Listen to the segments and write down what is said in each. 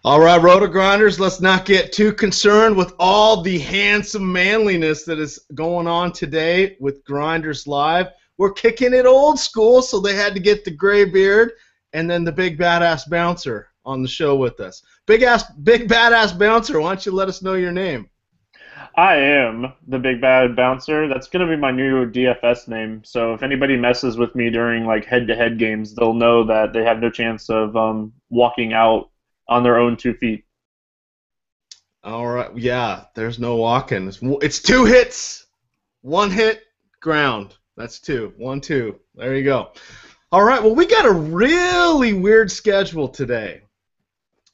All right, Roto Grinders, let's not get too concerned with all the handsome manliness that is going on today with Grinders Live. We're kicking it old school, so they had to get the gray beard and then the big badass bouncer on the show with us. Big badass bouncer, why don't you let us know your name? I am the big bad bouncer. That's going to be my new DFS name. So if anybody messes with me during like head-to-head games, they'll know that they have no chance of walking out on their own 2 feet. All right, yeah, there's no walking. It's 2 hits, 1 hit, ground. That's 2. 1, 2. There you go. All right, well, we got a really weird schedule today.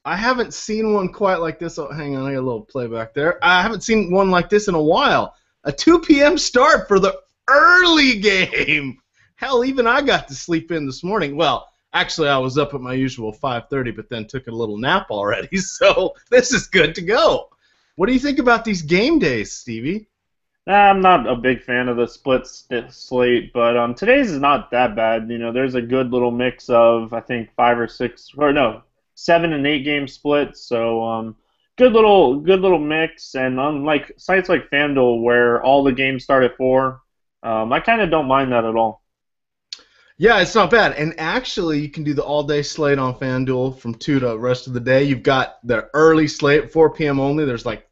I haven't seen one quite like this. Oh, hang on, I got a little playback there. I haven't seen one like this in a while. A 2 p.m. start for the early game. Hell, even I got to sleep in this morning. Well, actually, I was up at my usual 5:30, but then took a little nap already, so this is good to go. What do you think about these game days, Stevie? I'm not a big fan of the split slate, but today's is not that bad. You know, there's a good little mix of, I think, 5 or 6, or no, 7 and 8 game splits. So good little mix. And unlike sites like FanDuel where all the games start at 4, I kind of don't mind that at all. Yeah, it's not bad. And actually, you can do the all-day slate on FanDuel from 2 to the rest of the day. You've got the early slate, 4 p.m. only. There's like,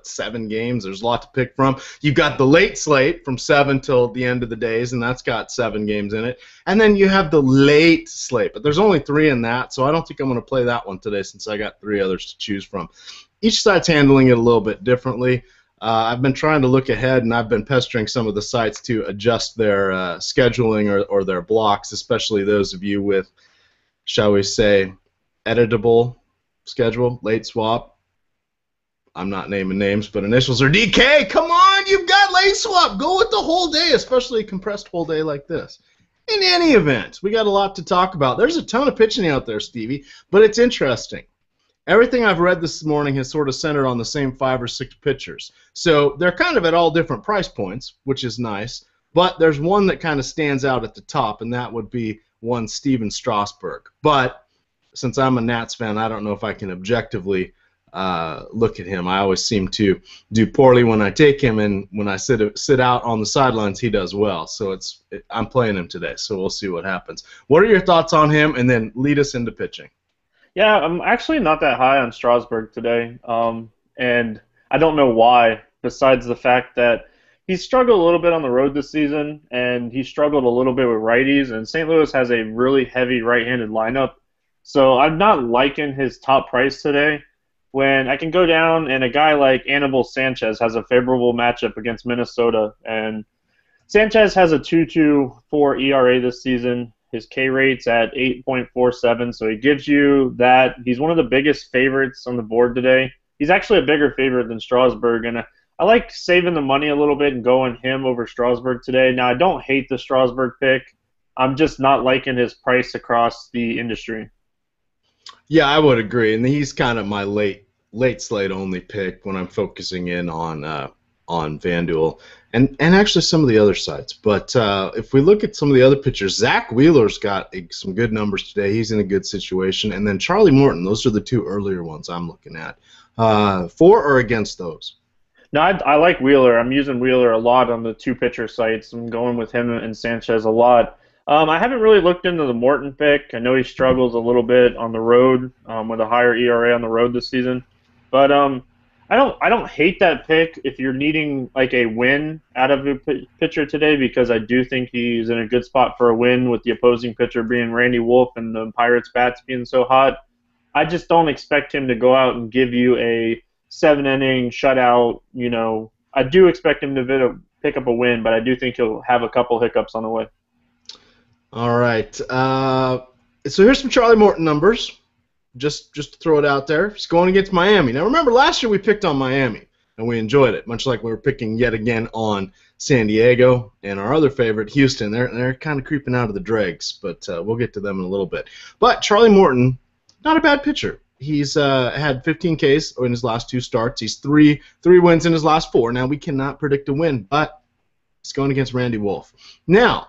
7 games? There's a lot to pick from. You've got the late slate from 7 till the end of the days, and that's got 7 games in it. And then you have the late slate, but there's only 3 in that, so I don't think I'm going to play that one today since I got 3 others to choose from. Each site's handling it a little bit differently. I've been trying to look ahead, and I've been pestering some of the sites to adjust their scheduling or their blocks, especially those of you with, shall we say, editable schedule, late swap. I'm not naming names, but initials are DK. Come on, you've got late swap. Go with the whole day, especially a compressed whole day like this. In any event, we got a lot to talk about. There's a ton of pitching out there, Stevie, but it's interesting. Everything I've read this morning has sort of centered on the same 5 or 6 pitchers. So they're kind of at all different price points, which is nice, but there's one that kind of stands out at the top, and that would be one Steven Strasburg. But since I'm a Nats fan, I don't know if I can objectively look at him. I always seem to do poorly when I take him, and when I sit out on the sidelines, he does well. So I'm playing him today, so we'll see what happens. What are your thoughts on him, and then lead us into pitching? Yeah, I'm actually not that high on Strasburg today, and I don't know why, besides the fact that he's struggled a little bit on the road this season, and he struggled a little bit with righties, and St. Louis has a really heavy right-handed lineup, so I'm not liking his top price today when I can go down and a guy like Anibal Sanchez has a favorable matchup against Minnesota, and Sanchez has a 2.24 ERA this season. His K rate's at 8.47, so he gives you that. He's one of the biggest favorites on the board today. He's actually a bigger favorite than Strasburg, and I like saving the money a little bit and going him over Strasburg today. Now, I don't hate the Strasburg pick. I'm just not liking his price across the industry. Yeah, I would agree, and he's kind of my late slate only pick when I'm focusing in on FanDuel and actually some of the other sites. But if we look at some of the other pitchers, Zach Wheeler's got some good numbers today. He's in a good situation, and then Charlie Morton. Those are the 2 earlier ones I'm looking at. For or against those? No, I like Wheeler. I'm using Wheeler a lot on the 2 pitcher sites. I'm going with him and Sanchez a lot. I haven't really looked into the Morton pick. I know he struggles a little bit on the road with a higher ERA on the road this season, but I don't hate that pick if you're needing like a win out of a pitcher today, because I do think he's in a good spot for a win with the opposing pitcher being Randy Wolf and the Pirates bats being so hot. I just don't expect him to go out and give you a 7-inning shutout. You know, I do expect him to pick up a win, but I do think he'll have a couple hiccups on the way. All right. So here's some Charlie Morton numbers. Just to throw it out there. He's going against Miami. Now, remember, last year we picked on Miami, and we enjoyed it, much like we were picking yet again on San Diego and our other favorite, Houston. They're kind of creeping out of the dregs, but we'll get to them in a little bit. But Charlie Morton, not a bad pitcher. He's had 15 Ks in his last 2 starts. He's three wins in his last 4. Now, we cannot predict a win, but he's going against Randy Wolf. Now,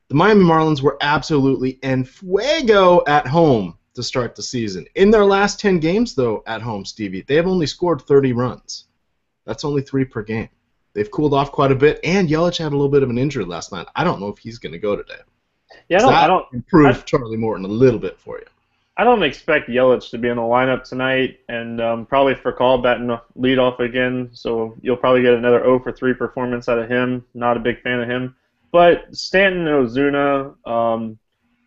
the Miami Marlins were absolutely en fuego at home to start the season. In their last 10 games, though, at home, Stevie, they have only scored 30 runs. That's only 3 per game. They've cooled off quite a bit, and Yelich had a little bit of an injury last night. I don't know if he's going to go today. Yeah, I don't improve Charlie Morton a little bit for you. I don't expect Yelich to be in the lineup tonight, and probably Furcal batting leadoff again, so you'll probably get another 0 for 3 performance out of him. Not a big fan of him. But Stanton, Ozuna,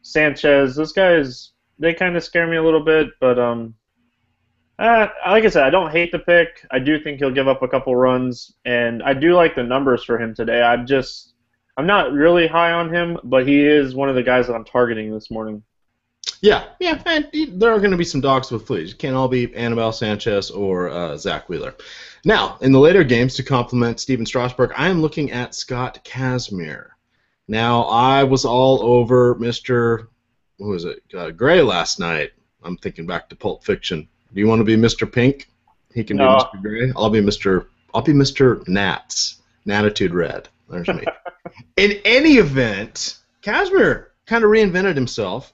Sanchez, those guys, they kind of scare me a little bit, but like I said, I don't hate the pick. I do think he'll give up a couple runs, and I do like the numbers for him today. I'm not really high on him, but he is one of the guys that I'm targeting this morning. Yeah, and there are going to be some dogs with fleas. It can't all be Anibal Sanchez or Zach Wheeler. Now, in the later games, to complement Steven Strasburg, I am looking at Scott Kazmir. Now, I was all over Mr. Gray last night. I'm thinking back to Pulp Fiction. Do you want to be Mr. Pink? He can be Mr. Gray. I'll be Mr. Nats. Natitude Red. There's me. In any event, Kazmir kind of reinvented himself.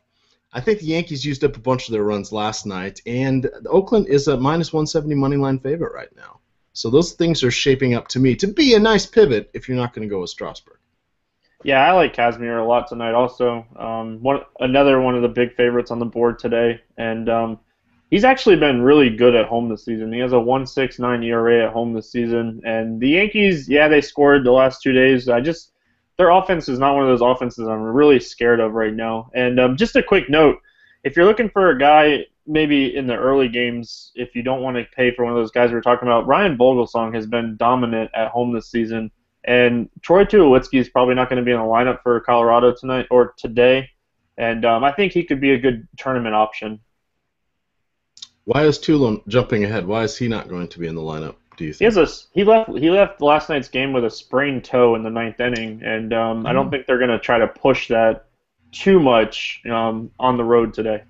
I think the Yankees used up a bunch of their runs last night, and Oakland is a minus 170 money line favorite right now. So those things are shaping up to me to be a nice pivot if you're not going to go with Strasburg. Yeah, I like Kazmir a lot tonight also. Another one of the big favorites on the board today, and he's actually been really good at home this season. He has a 1.69 ERA at home this season, and the Yankees, they scored the last 2 days. Their offense is not one of those offenses I'm really scared of right now. And just a quick note, if you're looking for a guy maybe in the early games, if you don't want to pay for one of those guys we were talking about, Ryan Vogelsong has been dominant at home this season. And Troy Tulowitzki is probably not going to be in the lineup for Colorado tonight or today. And I think he could be a good tournament option. Why is Tulo jumping ahead? Why is he not going to be in the lineup? Do you think? He left last night's game with a sprained toe in the 9th inning, and I don't think they're going to try to push that too much on the road today.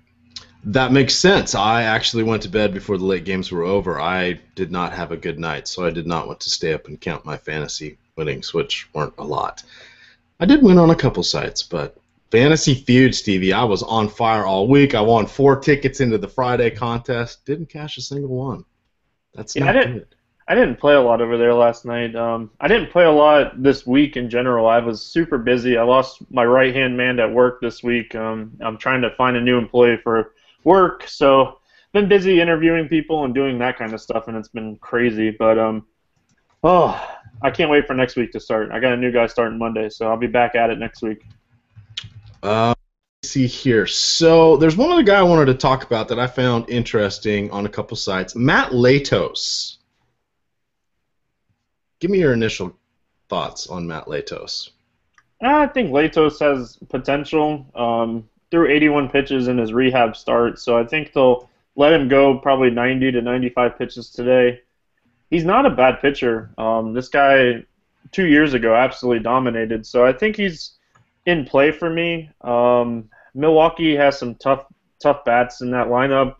That makes sense. I actually went to bed before the late games were over. I did not have a good night, so I did not want to stay up and count my fantasy winnings, which weren't a lot. I did win on a couple sites, but Fantasy Feud, Stevie, I was on fire all week. I won 4 tickets into the Friday contest. Didn't cash a single one. That's not good. I didn't play a lot over there last night. I didn't play a lot this week in general. I was super busy. I lost my right-hand man at work this week. I'm trying to find a new employee for work, so I've been busy interviewing people and doing that kind of stuff, and it's been crazy. But I can't wait for next week to start. I got a new guy starting Monday, so I'll be back at it next week. Let's see here. So there's one other guy I wanted to talk about that I found interesting on a couple sites. Matt Latos. Give me your initial thoughts on Matt Latos. I think Latos has potential. Threw 81 pitches in his rehab start, so I think they'll let him go probably 90 to 95 pitches today. He's not a bad pitcher. This guy 2 years ago absolutely dominated, so I think he's in play for me. Milwaukee has some tough bats in that lineup.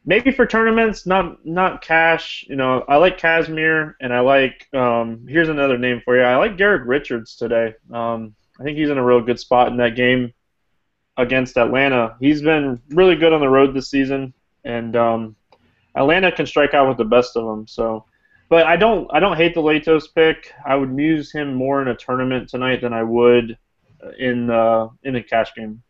Maybe for tournaments, not cash. I like Kazmir, and I like. Here's another name for you. I like Garrett Richards today. I think he's in a real good spot in that game against Atlanta. He's been really good on the road this season, and Atlanta can strike out with the best of them. So, but I don't hate the Latos pick. I would use him more in a tournament tonight than I would in a cash game.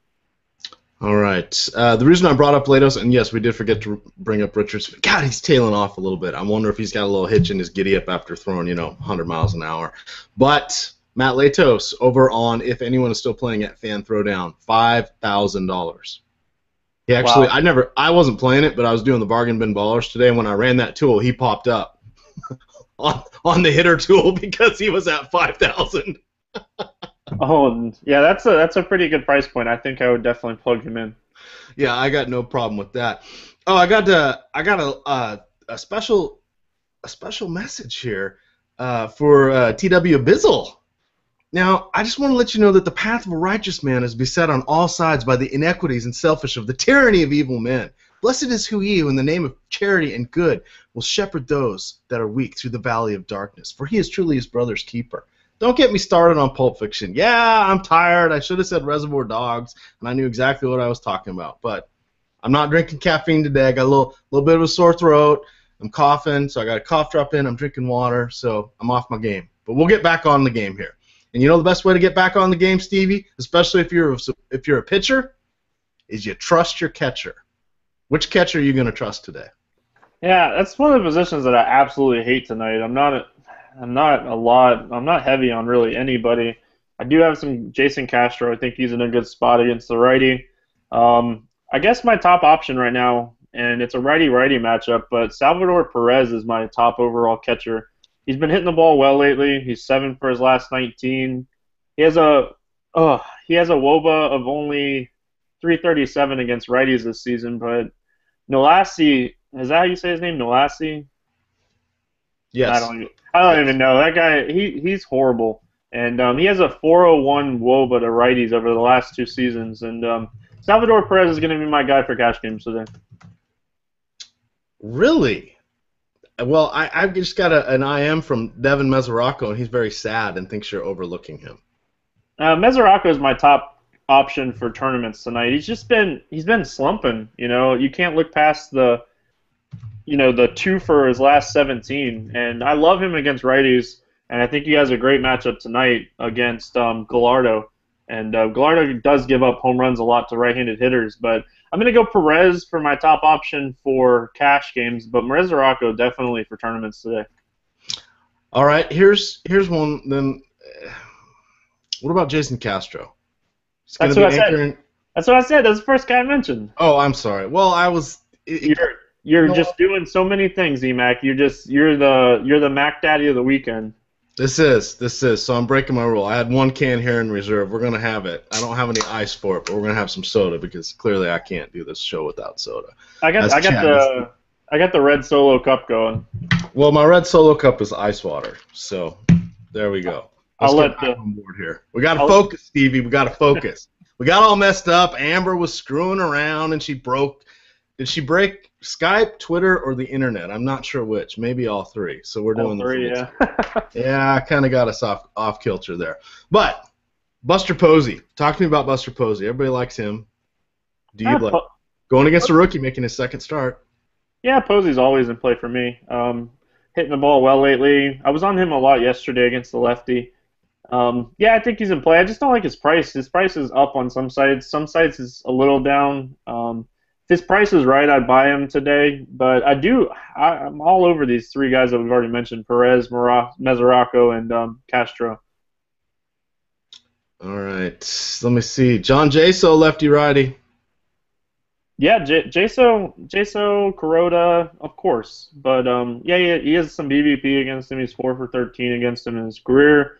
All right. The reason I brought up Latos, and yes, we did forget to bring up Richards. God, he's tailing off a little bit. I wonder if he's got a little hitch in his giddy-up after throwing, 100 miles an hour. But Matt Latos over on, if anyone is still playing at Fan Throwdown, $5,000. He actually, wow. I wasn't playing it, but I was doing the bargain bin ballers today, and when I ran that tool, he popped up on the hitter tool because he was at 5,000. Oh, yeah, that's a pretty good price point. I think I would definitely plug him in. Yeah, I got no problem with that. Oh, I got a special message here for T.W. Bizzle. Now, I just want to let you know that the path of a righteous man is beset on all sides by the inequities and selfish of the tyranny of evil men. Blessed is he who in the name of charity and good will shepherd those that are weak through the valley of darkness, for he is truly his brother's keeper. Don't get me started on Pulp Fiction. Yeah, I'm tired. I should have said Reservoir Dogs, and I knew exactly what I was talking about. But I'm not drinking caffeine today. I got a little bit of a sore throat. I'm coughing, so I got a cough drop in. I'm drinking water, so I'm off my game. But we'll get back on the game here. And you know the best way to get back on the game, Stevie, especially if you're a pitcher, is you trust your catcher. Which catcher are you going to trust today? Yeah, that's one of the positions that I absolutely hate tonight. I'm not heavy on really anybody. I do have some Jason Castro. I think he's in a good spot against the righty. I guess my top option right now, and it's a righty-righty matchup, but Salvador Perez is my top overall catcher. He's been hitting the ball well lately. He's 7 for his last 19. He has a WOBA of only 337 against righties this season, but Nolassi, is that how you say his name? Nolassi? Yes. I don't even know. That guy, he's horrible. And he has a 401 WOBA to righties over the last 2 seasons. And Salvador Perez is going to be my guy for cash games today. Really? Well, I've just got an IM from Devin Mesoraco, and he's very sad and thinks you're overlooking him. Mesoraco is my top option for tournaments tonight. He's been slumping. You know, you can't look past the 2 for his last 17, and I love him against righties, and I think he has a great matchup tonight against Gallardo. And Gallardo does give up home runs a lot to right-handed hitters, but I'm going to go Perez for my top option for cash games, but Mesoraco definitely for tournaments today. All right, here's one. Then, what about Jason Castro? That's what I said. That's what I said. That's the first guy I mentioned. Oh, I'm sorry. Well, I was. You're just doing so many things, EMac. You're the Mac Daddy of the weekend. This is. So I'm breaking my rule. I had 1 can here in reserve. We're gonna have it. I don't have any ice for it, but we're gonna have some soda because clearly I can't do this show without soda. I got the red Solo cup going. Well, my red Solo cup is ice water. So there we go. Let's get back on board here. We got to focus, Stevie. We got to focus. We got all messed up. Amber was screwing around, and she broke. Did she break Skype, Twitter, or the internet? I'm not sure which. Maybe all 3. So we're doing all 3, yeah. Yeah, I kind of got us off kilter there. But Buster Posey. Talk to me about Buster Posey. Everybody likes him. Do you like going against a rookie making his second start? Yeah, Posey's always in play for me. Hitting the ball well lately. I was on him a lot yesterday against the lefty. Yeah, I think he's in play. I just don't like his price. His price is up on some sites. Some sites is a little down. If his price is right, I'd buy him today. But I'm all over these 3 guys that we've already mentioned: Perez, Mesoraco, and Castro. All right. Let me see. John Jaso, lefty-righty. Yeah, Jaso Kuroda, of course. But, yeah, he has some BVP against him. He's 4 for 13 against him in his career.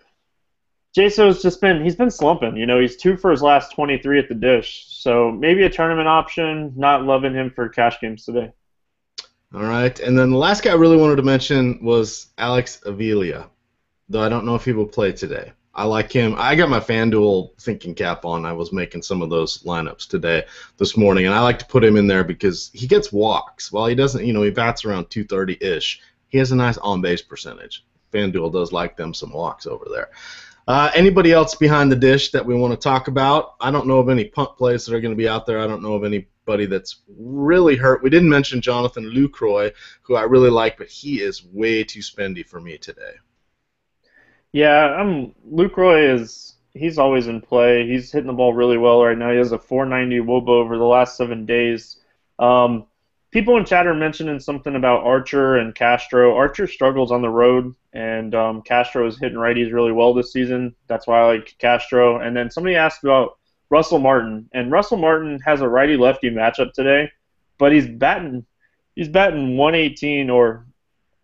Jaso's he's been slumping. You know, he's 2 for his last 23 at the dish. So maybe a tournament option. Not loving him for cash games today. All right. And then the last guy I really wanted to mention was Alex Avila, though I don't know if he will play today. I like him. I got my FanDuel thinking cap on. I was making some of those lineups this morning, and I like to put him in there because he gets walks. While he doesn't, he bats around 230-ish. He has a nice on-base percentage. FanDuel does like them some walks over there. Anybody else behind the dish that we want to talk about? I don't know of any punt plays that are going to be out there. I don't know of anybody that's really hurt. We didn't mention Jonathan Lucroy, who I really like, but he is way too spendy for me today. Yeah, Lucroy he's always in play. He's hitting the ball really well right now. He has a 490 WOBA over the last 7 days. People in chat are mentioning something about Archer and Castro. Archer struggles on the road, and Castro is hitting righties really well this season. That's why I like Castro. And then somebody asked about Russell Martin, and Russell Martin has a righty-lefty matchup today, but he's batting 118 or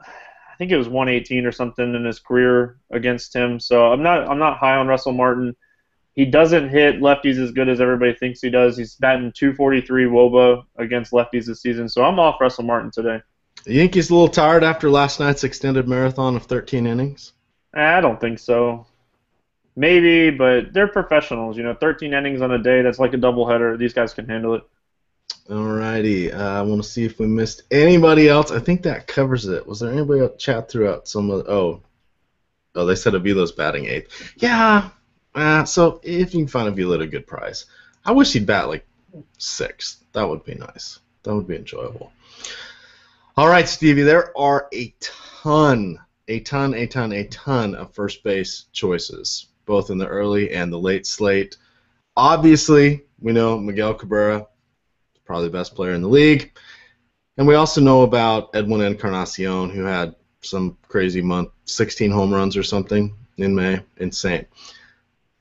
I think it was 118 or something in his career against him. So I'm not high on Russell Martin. He doesn't hit lefties as good as everybody thinks he does. He's batting 243 WOBA against lefties this season. So I'm off Russell Martin today. You think he's a little tired after last night's extended marathon of 13 innings? I don't think so. Maybe, but they're professionals. 13 innings on a day, that's like a doubleheader. These guys can handle it. Alrighty. I want to see if we missed anybody else. I think that covers it. Was there anybody else chat throughout some of the... Oh. Oh, they said Avila's batting 8th. Yeah. So if you can find Avila at a good price, I wish he'd bat like 6th. That would be nice. That would be enjoyable. All right, Stevie, there are a ton of first base choices, both in the early and the late slate. Obviously, we know Miguel Cabrera, probably the best player in the league. And we also know about Edwin Encarnacion, who had some crazy month, 16 home runs or something in May. Insane.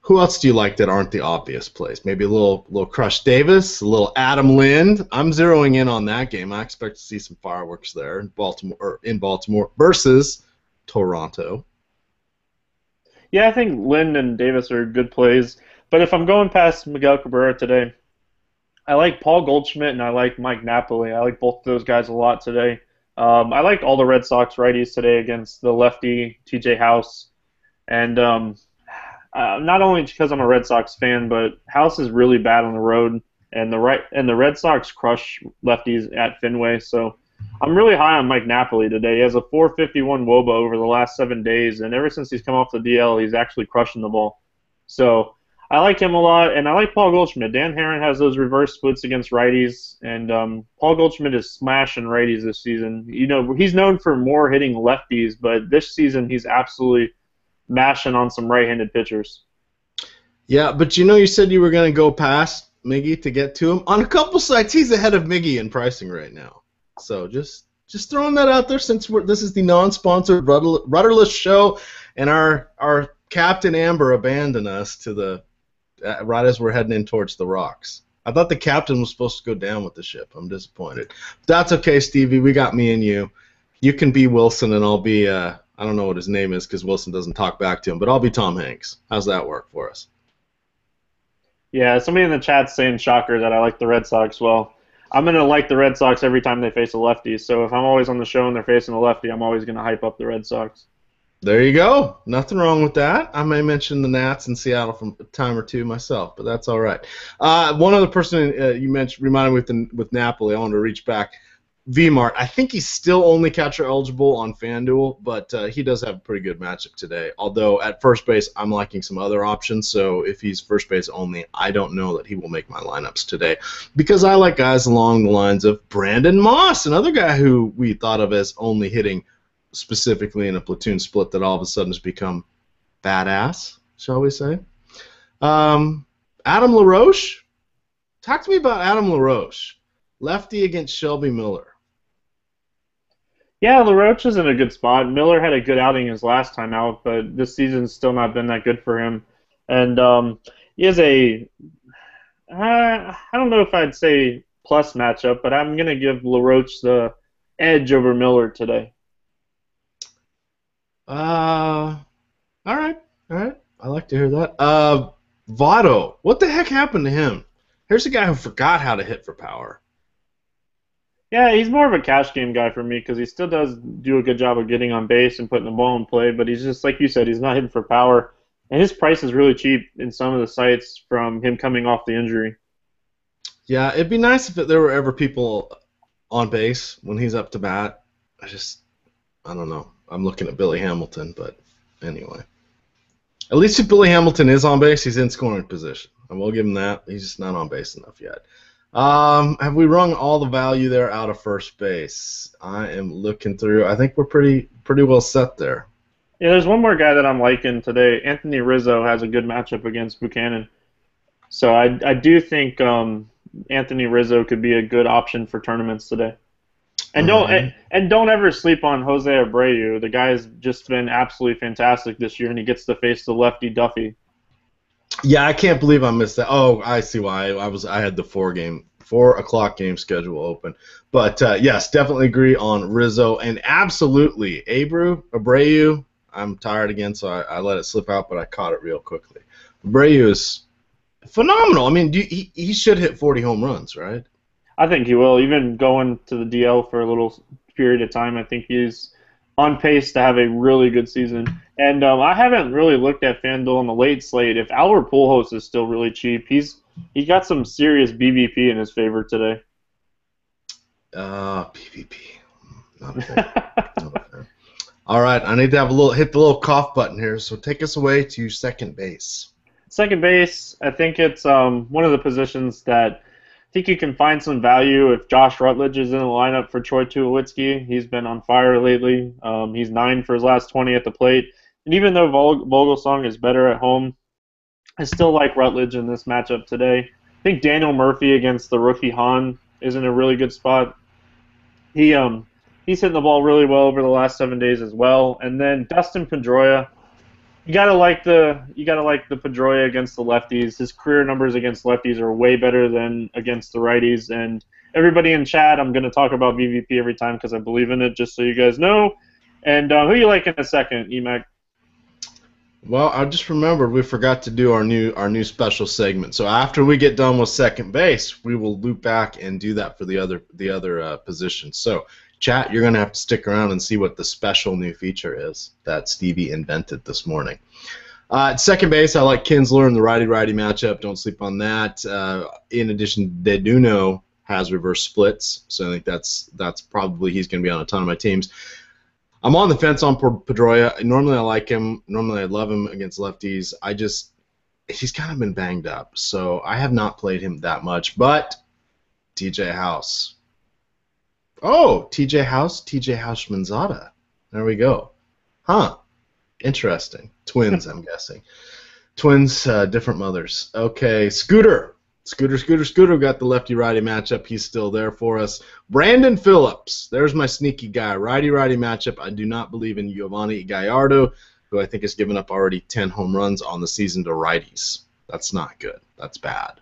Who else do you like that aren't the obvious plays? Maybe a little Crush Davis, a little Adam Lind. I'm zeroing in on that game. I expect to see some fireworks there in Baltimore versus Toronto. Yeah, I think Lynn and Davis are good plays. But if I'm going past Miguel Cabrera today, I like Paul Goldschmidt and I like Mike Napoli. I like both of those guys a lot today. I like all the Red Sox righties today against the lefty TJ House. And not only because I'm a Red Sox fan, but House is really bad on the road, and the Red Sox crush lefties at Fenway. So I'm really high on Mike Napoli today. He has a 451 WOBA over the last 7 days, and ever since he's come off the DL, he's actually crushing the ball. So I like him a lot, and I like Paul Goldschmidt. Dan Herron has those reverse splits against righties, and Paul Goldschmidt is smashing righties this season. You know, he's known for more hitting lefties, but this season he's absolutely mashing on some right-handed pitchers. Yeah, but you said you were going to go past Miggy to get to him. On a couple sites, he's ahead of Miggy in pricing right now. So just throwing that out there since this is the non-sponsored rudderless show, and our Captain Amber abandoned us to the right as we're heading in towards the rocks. I thought the captain was supposed to go down with the ship. I'm disappointed. That's okay, Stevie. We got me and you. You can be Wilson, and I'll be I don't know what his name is because Wilson doesn't talk back to him, but I'll be Tom Hanks. How's that work for us? Yeah, somebody in the chat's saying shocker that I like the Red Sox. Well, I'm going to like the Red Sox every time they face a lefty. So if I'm always on the show and they're facing a lefty, I'm always going to hype up the Red Sox. There you go. Nothing wrong with that. I may mention the Nats in Seattle from a time or two myself, but that's all right. One other person you mentioned reminded me with Napoli, I wanted to reach back. VMart, I think he's still only catcher eligible on FanDuel, but he does have a pretty good matchup today. Although at first base, I'm liking some other options, so if he's first base only, I don't know that he will make my lineups today because I like guys along the lines of Brandon Moss, another guy who we thought of as only hitting specifically in a platoon split that all of a sudden has become badass, shall we say. Adam LaRoche? Talk to me about Adam LaRoche. Lefty against Shelby Miller. Yeah, LaRoche is in a good spot. Miller had a good outing his last time out, but this season's still not been that good for him. And he has I don't know if I'd say plus matchup, but I'm going to give LaRoche the edge over Miller today. All right. I like to hear that. Votto, what the heck happened to him? Here's a guy who forgot how to hit for power. Yeah, he's more of a cash game guy for me because he still does do a good job of getting on base and putting the ball in play, but he's just, like you said, he's not hitting for power. And his price is really cheap in some of the sites from him coming off the injury. Yeah, it'd be nice if there were ever people on base when he's up to bat. I don't know. I'm looking at Billy Hamilton, but anyway. At least if Billy Hamilton is on base, he's in scoring position. I will give him that. He's just not on base enough yet. Have we wrung all the value there out of first base? I am looking through. I think we're pretty well set there. Yeah, there's one more guy that I'm liking today. Anthony Rizzo has a good matchup against Buchanan. So I do think Anthony Rizzo could be a good option for tournaments today. And don't ever sleep on Jose Abreu. The guy's just been absolutely fantastic this year, and he gets to face the lefty Duffy. Yeah, I can't believe I missed that. Oh, I see why. I had the 4 o'clock game schedule open. But yes, definitely agree on Rizzo, and absolutely Abreu. I'm tired again, so I let it slip out, but I caught it real quickly. Abreu is phenomenal. I mean, he should hit 40 home runs, right? I think he will. Even going to the DL for a little period of time, I think he's on pace to have a really good season. And I haven't really looked at FanDuel on the late slate. If Albert Pujols is still really cheap, he got some serious BVP in his favor today. PvP. Not a fan. All right, I need to have hit the little cough button here. So take us away to second base. Second base, I think it's one of the positions that I think you can find some value if Josh Rutledge is in the lineup for Troy Tulowitzki. He's been on fire lately. He's 9 for his last 20 at the plate. And even though Vogelsong is better at home, I still like Rutledge in this matchup today. I think Daniel Murphy against the rookie Hahn is in a really good spot. He's hitting the ball really well over the last 7 days as well. And then Dustin Pedroia, you gotta like the Pedroia against the lefties. His career numbers against lefties are way better than against the righties. And everybody in chat, I'm gonna talk about BVP every time because I believe in it, just so you guys know. And who you like in a second, EMac? Well, I just remembered we forgot to do our new special segment. So after we get done with second base, we will loop back and do that for the other positions. So chat, you're gonna have to stick around and see what the special new feature is that Stevie invented this morning. At second base, I like Kinsler in the righty-righty matchup. Don't sleep on that. In addition, Deduno has reverse splits, so I think that's probably he's gonna be on a ton of my teams. I'm on the fence on Pedroia. Normally I like him. Normally I love him against lefties. He's kind of been banged up, so I have not played him that much. But TJ House. Oh, TJ House Manzada. There we go. Huh. Interesting. Twins, I'm guessing. Twins, different mothers. Okay, Scooter got the lefty-righty matchup. He's still there for us. Brandon Phillips, there's my sneaky guy. Righty-righty matchup. I do not believe in Giovanni Gallardo, who I think has given up already 10 home runs on the season to righties. That's not good. That's bad.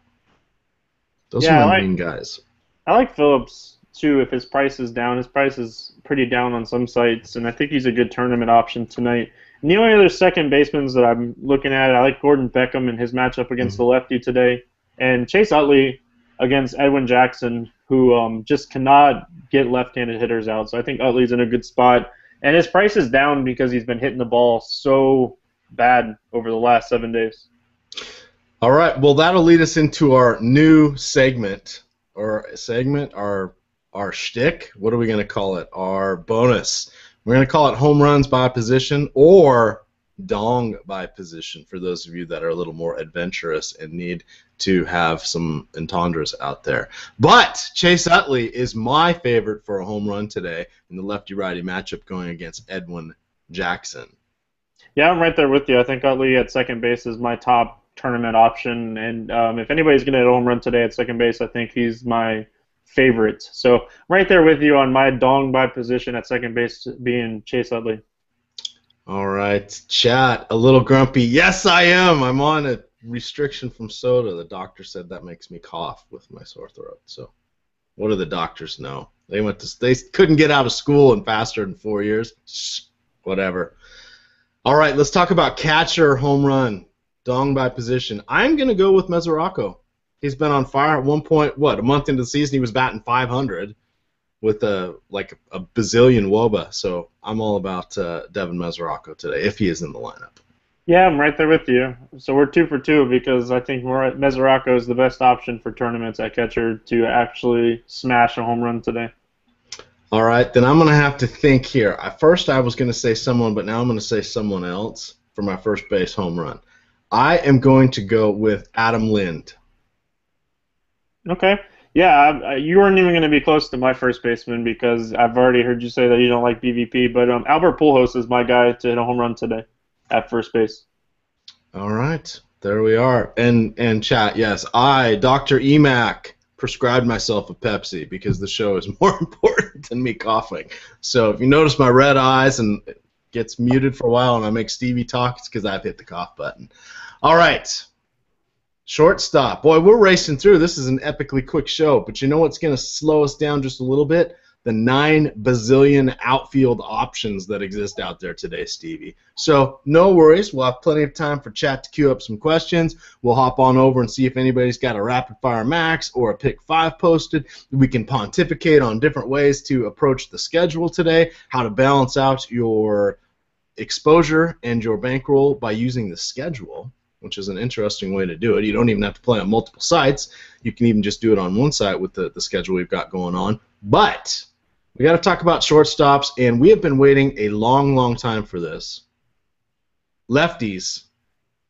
Those are my main guys. I like Phillips, too, if his price is down. His price is pretty down on some sites, and I think he's a good tournament option tonight. And the only other second baseman that I'm looking at, I like Gordon Beckham in his matchup against the lefty today. And Chase Utley against Edwin Jackson, who just cannot get left-handed hitters out. So I think Utley's in a good spot. And his price is down because he's been hitting the ball so bad over the last 7 days. All right. Well, that'll lead us into our new segment. Our shtick. What are we going to call it? Our bonus. We're going to call it home runs by position or dong by position for those of you that are a little more adventurous and need to have some entendres out there. But Chase Utley is my favorite for a home run today in the lefty-righty matchup going against Edwin Jackson. Yeah, I'm right there with you. I think Utley at second base is my top tournament option, and if anybody's going to hit a home run today at second base, I think he's my favorite. So right there with you on my dong by position at second base being Chase Utley. All right, chat, a little grumpy. Yes, I am. I'm on a restriction from soda. The doctor said that makes me cough with my sore throat. So what do the doctors know? They couldn't get out of school in faster than 4 years. Shh, whatever. All right, let's talk about catcher home run, dong by position. I'm going to go with Mesoraco. He's been on fire at one point. A month into the season, he was batting 500. With a bazillion WOBA, so I'm all about Devin Mesoraco today, if he is in the lineup. Yeah, I'm right there with you. So we're 2 for 2 because I think Mesoraco is the best option for tournaments at catcher to actually smash a home run today. All right, then I'm going to have to think here. At first I was going to say someone, but now I'm going to say someone else for my first base home run. I am going to go with Adam Lind. Okay. Yeah, you weren't even going to be close to my first baseman because I've already heard you say that you don't like BVP, but Albert Pujols is my guy to hit a home run today at first base. All right, there we are. And chat, yes, I, Dr. EMac, prescribed myself a Pepsi because the show is more important than me coughing. So if you notice my red eyes and it gets muted for a while and I make Stevie talk, it's because I've hit the cough button. All right. Shortstop. Boy, we're racing through. This is an epically quick show, but you know what's going to slow us down just a little bit? The 9 bazillion outfield options that exist out there today, Stevie. So no worries. We'll have plenty of time for chat to queue up some questions. We'll hop on over and see if anybody's got a rapid-fire max or a pick 5 posted. We can pontificate on different ways to approach the schedule today, how to balance out your exposure and your bankroll by using the schedule, which is an interesting way to do it. You don't even have to play on multiple sites. You can even just do it on one site with the schedule we've got going on. But We got to talk about shortstops, and we have been waiting a long, long time for this. Lefties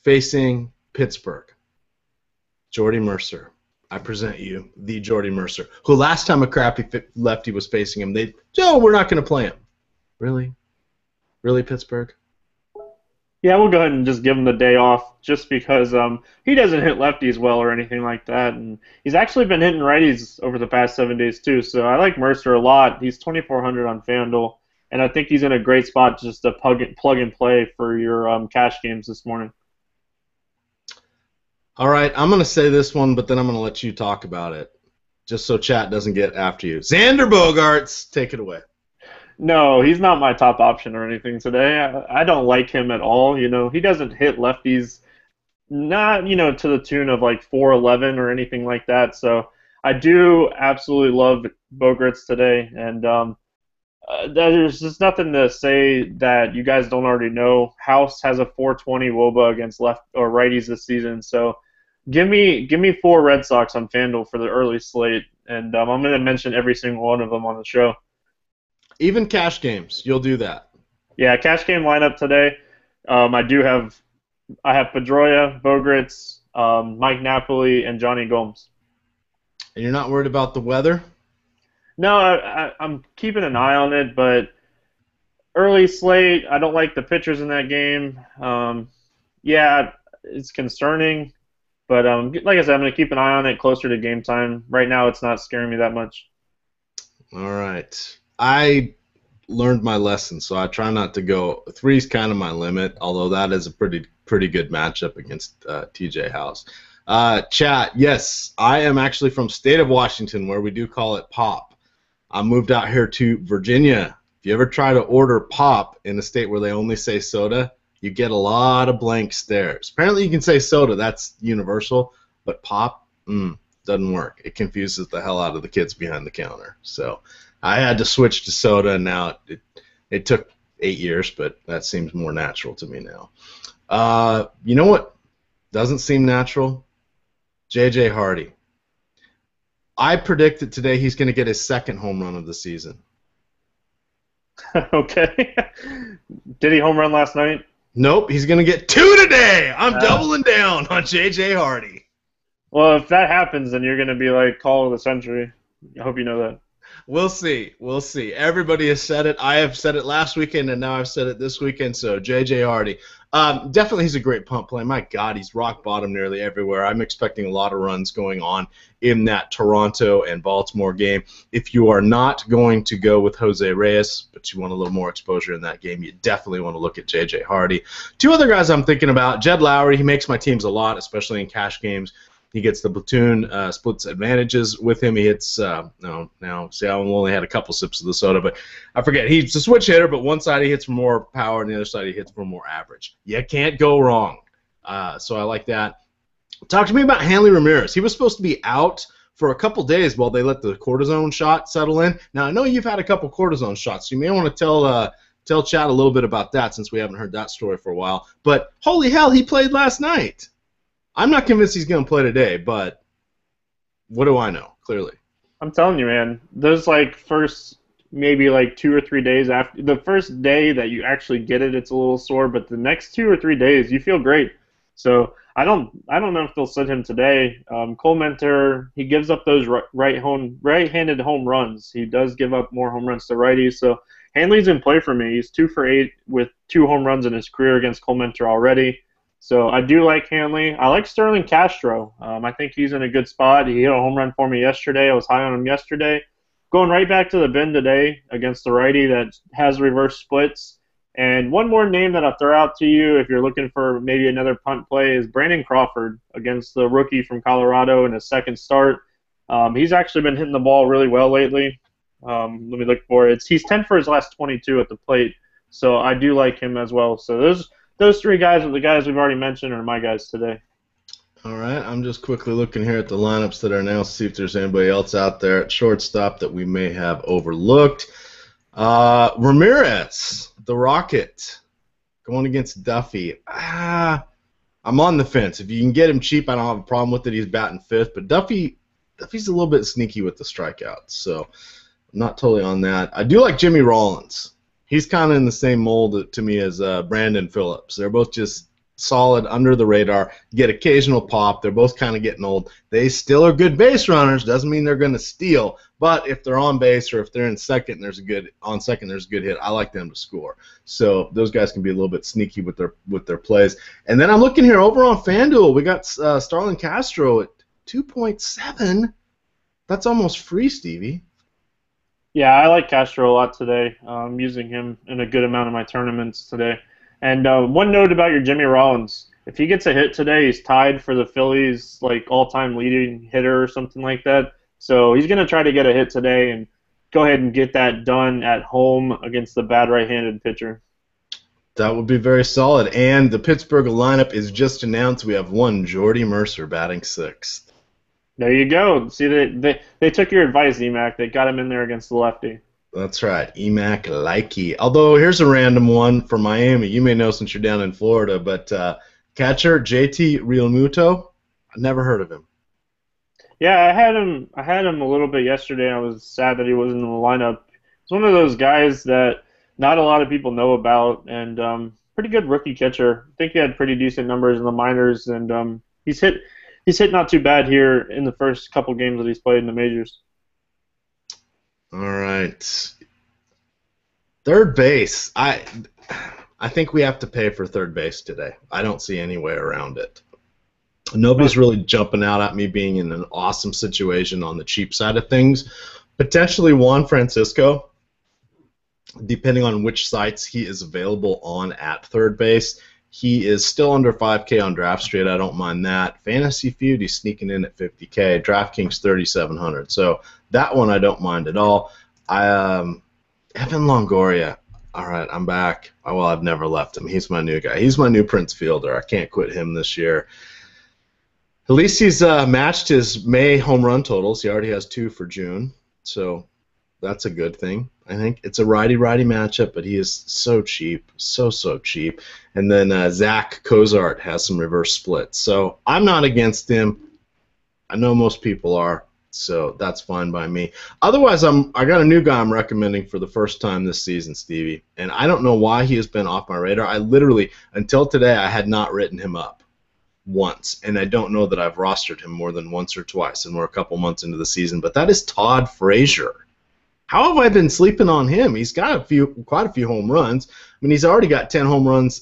facing Pittsburgh. Jordy Mercer. I present you the Jordy Mercer, who last time a crappy lefty was facing him, we're not going to play him. Really? Really, Pittsburgh? Yeah, we'll go ahead and just give him the day off just because he doesn't hit lefties well or anything like that. And he's actually been hitting righties over the past 7 days, too. So I like Mercer a lot. He's 2,400 on FanDuel. And I think he's in a great spot just to plug and play for your cash games this morning. All right, I'm going to say this one, but then I'm going to let you talk about it, just so chat doesn't get after you. Xander Bogaerts, take it away. No, he's not my top option or anything today. I don't like him at all. He doesn't hit lefties, not, to the tune of like 411 or anything like that. So I do absolutely love Bogaerts today. And there's just nothing to say that you guys don't already know. House has a 420 WOBA against left or righties this season. So give me 4 Red Sox on FanDuel for the early slate. And I'm going to mention every single one of them on the show. Even cash games, you'll do that. Yeah, cash game lineup today. I have Pedroia, Bogaerts, Mike Napoli, and Johnny Gomes. And you're not worried about the weather? No, I'm keeping an eye on it, but early slate, I don't like the pitchers in that game. Yeah, it's concerning, but like I said, I'm going to keep an eye on it closer to game time. Right now, it's not scaring me that much. All right. I learned my lesson, so I try not to go. 3 is kind of my limit, although that is a pretty good matchup against TJ House. Chat, yes, I am actually from state of Washington, where we do call it pop. I moved out here to Virginia. If you ever try to order pop in a state where they only say soda, you get a lot of blank stares. Apparently you can say soda, that's universal, but pop, doesn't work. It confuses the hell out of the kids behind the counter. So I had to switch to soda, and now it took 8 years, but that seems more natural to me now. You know what doesn't seem natural? J.J. Hardy. I predicted today he's going to get his 2nd home run of the season. Okay. Did he home run last night? Nope, he's going to get 2 today. I'm doubling down on J.J. Hardy. Well, if that happens, then you're going to be like call of the century. I hope you know that. We'll see. We'll see. Everybody has said it. I have said it last weekend, and now I've said it this weekend. So J.J. Hardy. Definitely he's a great punt play. My God, he's rock bottom nearly everywhere. I'm expecting a lot of runs going on in that Toronto and Baltimore game. If you are not going to go with Jose Reyes, but you want a little more exposure in that game, you definitely want to look at J.J. Hardy. 2 other guys I'm thinking about. Jed Lowry, he makes my teams a lot, especially in cash games. He gets the platoon splits advantages with him. He hits I only had a couple sips of the soda, but I forget. He's a switch hitter, but one side he hits for more power, and the other side he hits for more average. You can't go wrong. So I like that. Talk to me about Hanley Ramirez. He was supposed to be out for a couple days while they let the cortisone shot settle in. Now I know you've had a couple cortisone shots, so you may want to tell Chad a little bit about that since we haven't heard that story for a while. But holy hell, he played last night. I'm not convinced he's going to play today, but what do I know, clearly? I'm telling you, man, those first maybe 2 or 3 days after the first day that you actually get it, it's a little sore, but the next 2 or 3 days you feel great. So I don't know if they'll sit him today. Cole Mentor, he gives up those right-handed home runs. He does give up more home runs to righties. So Hanley's in play for me. He's 2 for 8 with 2 home runs in his career against Cole Mentor already. So I do like Hanley. I like Sterling Castro. I think he's in a good spot. He hit a home run for me yesterday. I was high on him yesterday. Going right back to the bin today against the righty that has reverse splits. And one more name that I'll throw out to you if you're looking for maybe another punt play is Brandon Crawford against the rookie from Colorado in his 2nd start. He's actually been hitting the ball really well lately. Let me look for it. He's 10 for his last 22 at the plate. So I do like him as well. So those 3 guys are the guys we've already mentioned are my guys today. All right, I'm just quickly looking here at the lineups that are announced, see if there's anybody else out there at shortstop that we may have overlooked. Ramirez, the Rocket, going against Duffy. I'm on the fence. If you can get him cheap, I don't have a problem with it. He's batting 5th, but Duffy's a little bit sneaky with the strikeouts, so not totally on that. I do like Jimmy Rollins. He's kind of in the same mold to me as Brandon Phillips. They're both just solid, under the radar, get occasional pop. They're both kind of getting old. They still are good base runners. Doesn't mean they're going to steal. But if they're on base or if they're in second, there's a good hit. I like them to score. So those guys can be a little bit sneaky with their plays. And then I'm looking here over on FanDuel. We got Starlin Castro at 2.7. That's almost free, Stevie. Yeah, I like Castro a lot today. I'm using him in a good amount of my tournaments today. And one note about your Jimmy Rollins: if he gets a hit today, he's tied for the Phillies like all-time leading hitter or something like that. So he's going to try to get a hit today and go ahead and get that done at home against the bad right-handed pitcher. That would be very solid. And the Pittsburgh lineup is just announced. We have one Jordy Mercer batting sixth. There you go. See, they took your advice, EMac. They got him in there against the lefty. That's right, EMac likey. Although here's a random one for Miami. You may know since you're down in Florida, but catcher JT Realmuto, I never heard of him. Yeah, I had him a little bit yesterday. I was sad that he wasn't in the lineup. He's one of those guys that not a lot of people know about, and pretty good rookie catcher. I think he had pretty decent numbers in the minors, and he's hit not too bad here in the first couple games that he's played in the majors. All right. Third base. I think we have to pay for third base today. I don't see any way around it. Nobody's really jumping out at me being in an awesome situation on the cheap side of things. Potentially Juan Francisco, depending on which sites he is available on at third base. He is still under 5K on Draft Street. I don't mind that. Fantasy Feud, he's sneaking in at 50K. DraftKings, 3,700. So that one I don't mind at all. Evan Longoria. All right, I'm back. Well, I've never left him. He's my new guy. He's my new Prince Fielder. I can't quit him this year. At least he's matched his May home run totals. He already has 2 for June. So that's a good thing. I think it's a righty-righty matchup, but he is so cheap, so cheap. And then Zach Cozart has some reverse splits. So I'm not against him. I know most people are, so that's fine by me. Otherwise, I got a new guy I'm recommending for the first time this season, Stevie, and I don't know why he has been off my radar. I literally, until today, I had not written him up once, and I don't know that I've rostered him more than once or twice, and we're a couple months into the season, but that is Todd Frazier. How have I been sleeping on him? He's got quite a few home runs. I mean, he's already got 10 home runs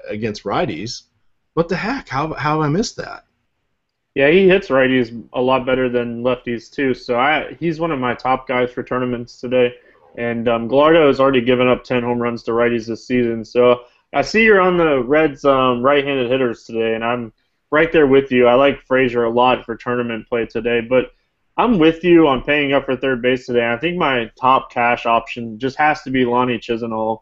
against righties. What the heck? How have I missed that? Yeah, he hits righties a lot better than lefties too. So he's one of my top guys for tournaments today. And Gallardo has already given up 10 home runs to righties this season. So I see you're on the Reds' right-handed hitters today, and I'm right there with you. I like Frazier a lot for tournament play today, but I'm with you on paying up for third base today. I think my top cash option just has to be Lonnie Chisenhall.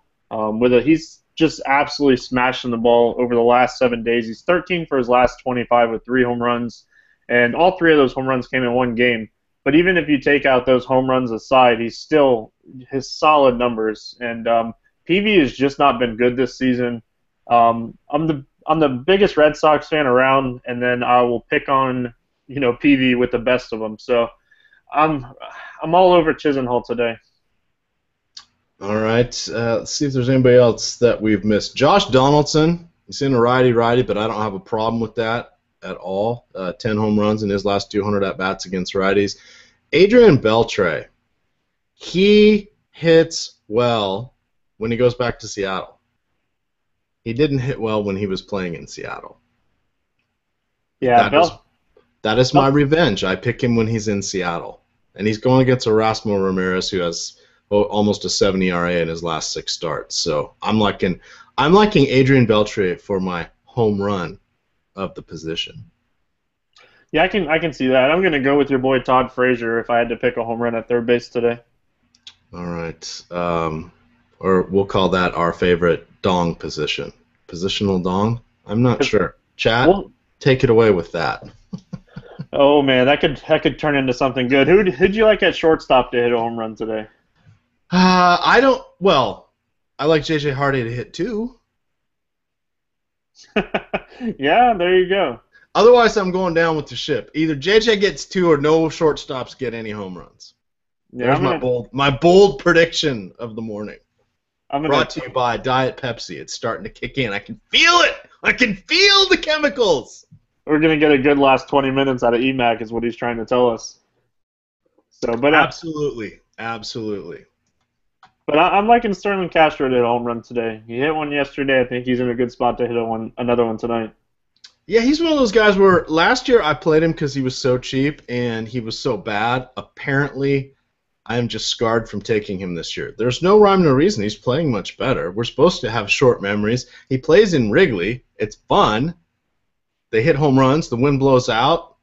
He's just absolutely smashing the ball over the last 7 days. He's 13 for his last 25 with 3 home runs, and all 3 of those home runs came in one game. But even if you take out those home runs aside, he's still his solid numbers. And PV has just not been good this season. I'm the biggest Red Sox fan around, and then I will pick on PV with the best of them. So I'm all over Chisenhall today. All right. Let's see if there's anybody else that we've missed. Josh Donaldson. He's in a righty, but I don't have a problem with that at all. 10 home runs in his last 200 at-bats against righties. Adrian Beltre. He hits well when he goes back to Seattle. He didn't hit well when he was playing in Seattle. Yeah, That is my revenge. I pick him when he's in Seattle. And he's going against Erasmo Ramirez, who has almost a 7 ERA in his last 6 starts. So I'm liking Adrian Beltre for my home run of the position. Yeah, I can see that. I'm going to go with your boy Todd Frazier if I had to pick a home run at third base today. All right. Or we'll call that our favorite dong position. Positional dong? I'm not sure. Chat, take it away with that. Oh man, that could turn into something good. Who'd you like at shortstop to hit a home run today? I like JJ Hardy to hit 2. Yeah, there you go. Otherwise, I'm going down with the ship. Either JJ gets 2 or no shortstops get any home runs. Yeah, There's my bold prediction of the morning. I'm gonna. Brought to you by Diet Pepsi. It's starting to kick in. I can feel it. I can feel the chemicals. We're gonna get a good last 20 minutes out of EMac, is what he's trying to tell us. So, Absolutely, absolutely. but I'm liking Sterling Castro to hit a home run today. He hit one yesterday. I think he's in a good spot to hit another one tonight. Yeah, he's one of those guys where last year I played him because he was so cheap and he was so bad. Apparently, I am just scarred from taking him this year. There's no rhyme or reason. He's playing much better. We're supposed to have short memories. He plays in Wrigley. It's fun. They hit home runs. The wind blows out.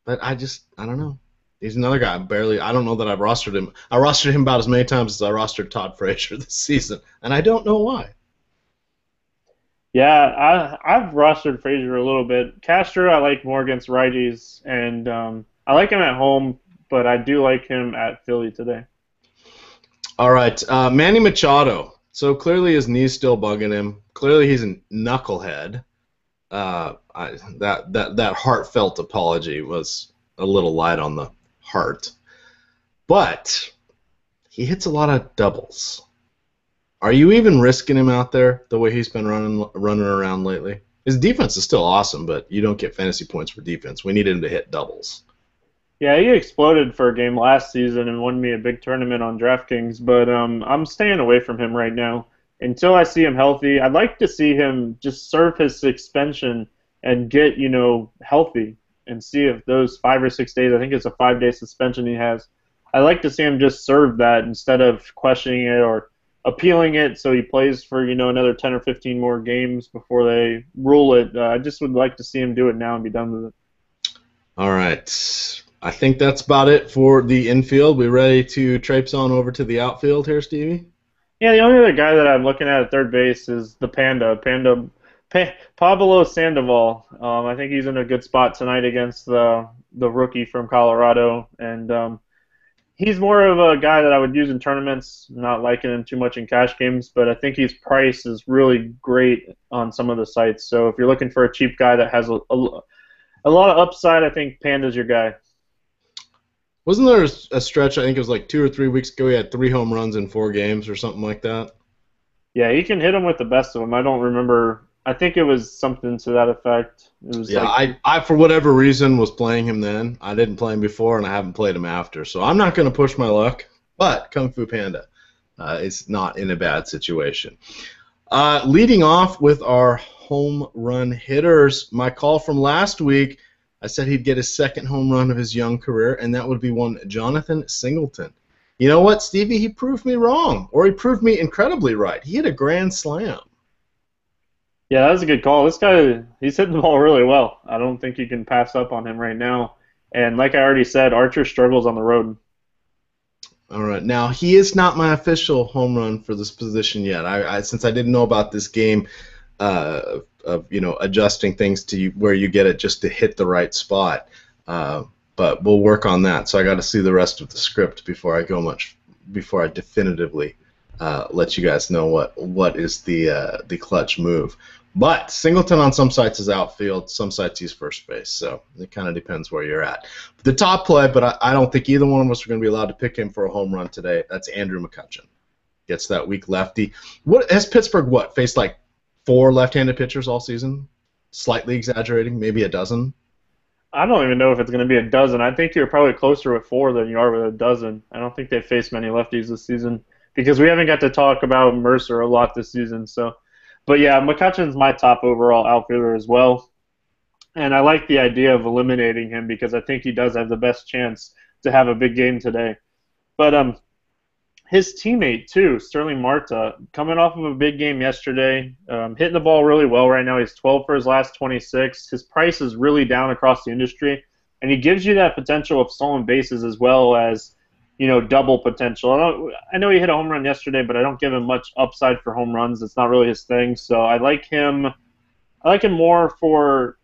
But I don't know. He's another guy. I don't know that I've rostered him. I rostered him about as many times as I rostered Todd Frazier this season, and I don't know why. Yeah, I've rostered Frazier a little bit. Castro I like more against righties, and I like him at home, but I do like him at Philly today. All right, Manny Machado. So clearly his knee's still bugging him. Clearly he's a knucklehead. That heartfelt apology was a little light on the heart, but he hits a lot of doubles. Are you even risking him out there the way he's been running around lately? His defense is still awesome, but you don't get fantasy points for defense. We need him to hit doubles. Yeah, he exploded for a game last season and won me a big tournament on DraftKings, but I'm staying away from him right now until I see him healthy. I'd like to see him just serve his suspension and get, healthy and see if those 5 or 6 days, I think it's a 5-day suspension he has, I'd like to see him just serve that instead of questioning it or appealing it so he plays for, another 10 or 15 more games before they rule it. I just would like to see him do it now and be done with it. All right. I think that's about it for the infield. We ready to traipse on over to the outfield here, Stevie? Yeah, the only other guy that I'm looking at third base is the Pablo Sandoval. I think he's in a good spot tonight against the rookie from Colorado, and he's more of a guy that I would use in tournaments, not liking him too much in cash games, but I think his price is really great on some of the sites. So if you're looking for a cheap guy that has a lot of upside, I think Panda's your guy. Wasn't there a stretch, I think it was like 2 or 3 weeks ago, he had 3 home runs in 4 games or something like that? Yeah, he can hit them with the best of them. I don't remember. I think it was something to that effect. It was I for whatever reason was playing him then. I didn't play him before, and I haven't played him after. So I'm not going to push my luck, but Kung Fu Panda is not in a bad situation. Leading off with our home run hitters, my call from last week, I said he'd get his second home run of his young career, and that would be one Jonathan Singleton. You know what, Stevie? He proved me wrong, or he proved me incredibly right. He hit a grand slam. Yeah, that was a good call. This guy, he's hitting the ball really well. I don't think you can pass up on him right now. And like I already said, Archer struggles on the road. All right. Now, he is not my official home run for this position yet. Since I didn't know about this game of adjusting things to where you get it just to hit the right spot. But we'll work on that. So I got to see the rest of the script before I definitively let you guys know what is the clutch move. But Singleton on some sites is outfield, some sites he's first base, so it kind of depends where you're at. The top play, but I don't think either one of us are going to be allowed to pick him for a home run today. That's Andrew McCutchen. Gets that weak lefty. What has Pittsburgh faced like 4 left-handed pitchers all season? Slightly exaggerating, maybe a dozen. I don't even know if it's going to be a dozen. I think you're probably closer with 4 than you are with a dozen. I don't think they've faced many lefties this season because we haven't got to talk about Mercer a lot this season. But yeah, McCutchen's my top overall outfielder as well. And I like the idea of eliminating him because I think he does have the best chance to have a big game today. But his teammate, too, Sterling Marte, coming off of a big game yesterday, hitting the ball really well right now. He's 12 for his last 26. His price is really down across the industry, and he gives you that potential of stolen bases as well as, double potential. I know he hit a home run yesterday, but I don't give him much upside for home runs. It's not really his thing. So I like him more for,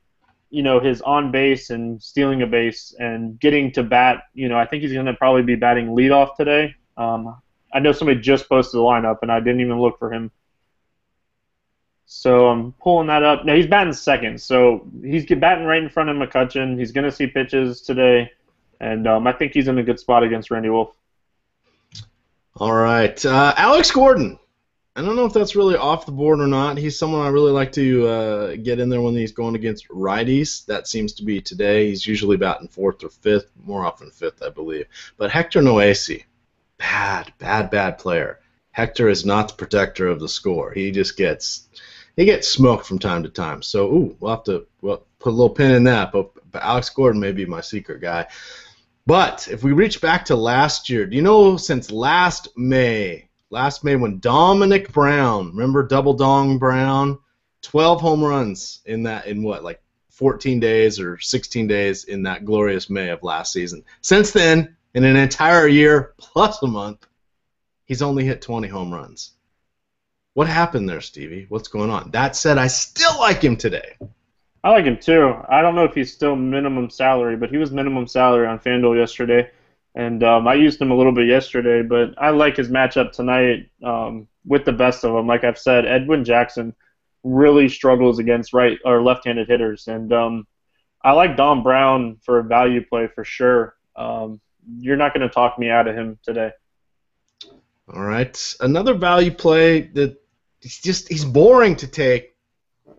his on base and stealing a base and getting to bat. I think he's going to probably be batting leadoff today. I know somebody just posted the lineup, and I didn't even look for him. So I'm pulling that up. Now, he's batting second, so he's batting right in front of McCutchen. He's going to see pitches today, and I think he's in a good spot against Randy Wolf. All right. Alex Gordon. I don't know if that's really off the board or not. He's someone I really like to get in there when he's going against righties. That seems to be today. He's usually batting fourth or fifth, more often fifth, I believe. But Hector Noesi, bad player. Hector is not the protector of the score. He gets smoked from time to time. So, we'll have to put a little pin in that. But Alex Gordon may be my secret guy. But if we reach back to last year, do you know since last May when Dominic Brown, remember Double Dong Brown, 12 home runs in 14 days or 16 days in that glorious May of last season. Since then, in an entire year plus a month, he's only hit 20 home runs. What happened there, Stevie? What's going on? That said, I still like him today. I like him too. I don't know if he's still minimum salary, but he was minimum salary on FanDuel yesterday. And I used him a little bit yesterday, but I like his matchup tonight with the best of them. Like I've said, Edwin Jackson really struggles against right or left-handed hitters, and I like Dom Brown for a value play for sure. You're not going to talk me out of him today. All right, another value play that he's boring to take,